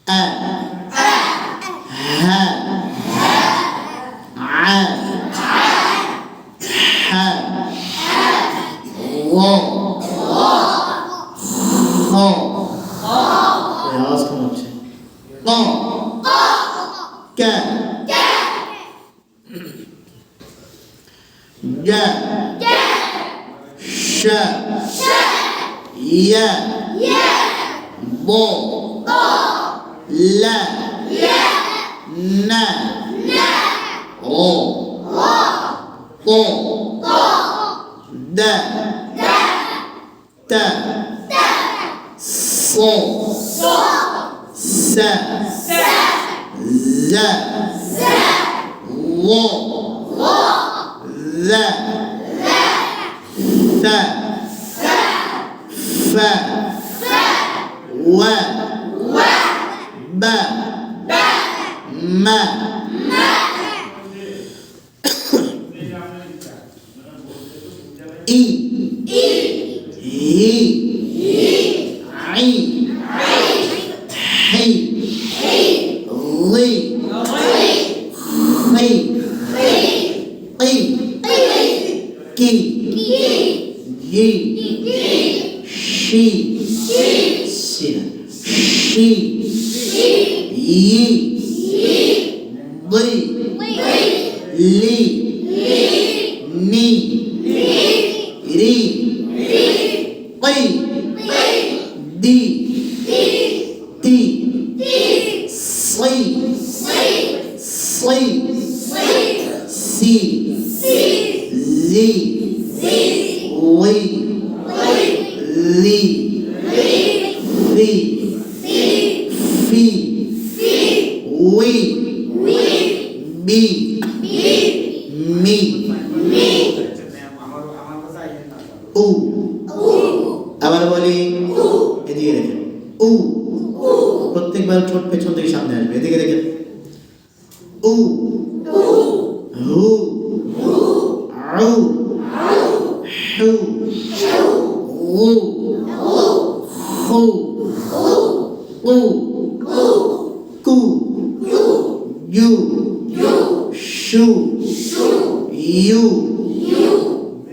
আ হা আ হা ও খ আওয়াজ কম হচ্ছে ক কা গা শা ইয়া বো লা না ও কো দা তা সো সা যা wo ذا ثا فا wa ba ma i hi i hi li ki yi she she yi li ni ri qi di ti si si zi li li fi fi wi bi mi উ আবার বলি এদিকে দেখেন উ প্রত্যেকবার ঠোঁট পেছন থেকে সামনে আসবে এদিকে দেখেন উ হু আউ হু উ হু উ কু ইউ শু ইউ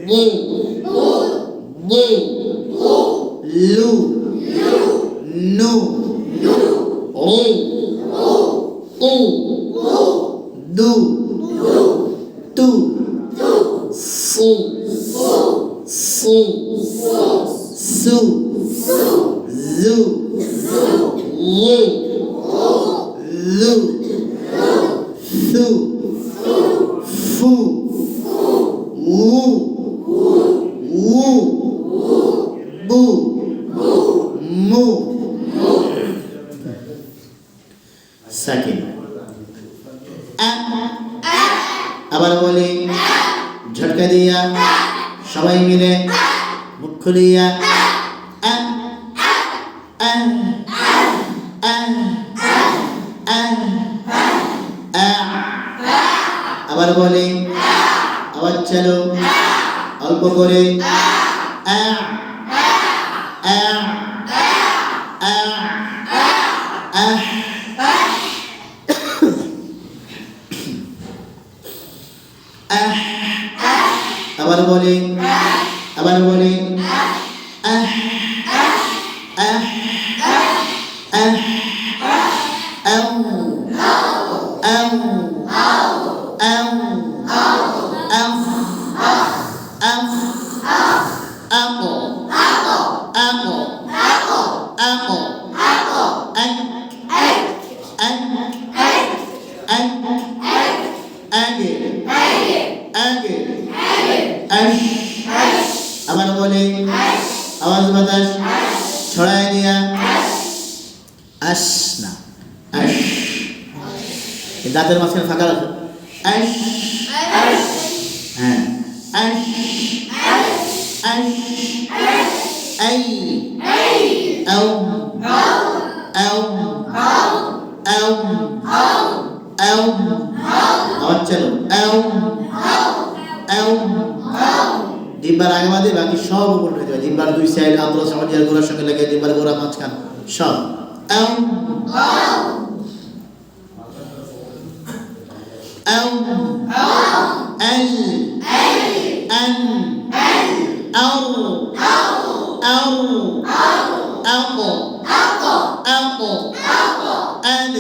বু bu lu nu o du tu su su zu lu thu fu wu bu mu সাকিন আবার বলি ঝটকা দিয়া সবাই মিলে মুখ খুলিয়া আবার বলি আওয়াজ চালু অল্প করে আবার বলি আবার বলে আওয়াজ বাতাস ছড়ায় দিয়া আস না আস দাঁতের মাঝখানে ফাঁকা রাখো আস হ্যাঁ আস আস আই আও আও আও আও আওয়াজ চলো আও আও জিহ্বার আগে বাদে বাকি সব উপর হয়ে যাবে জিহ্বার দুই সাইড আন্তর সামাজিক গোড়ার সঙ্গে লাগে জিহ্বার গোড়া মাঝখান সব apple, ant,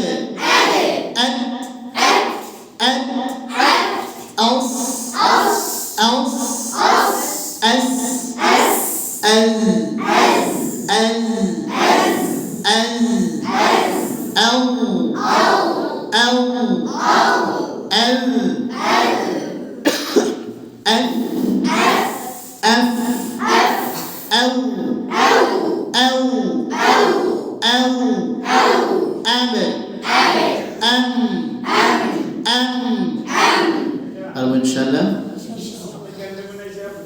else, S, L,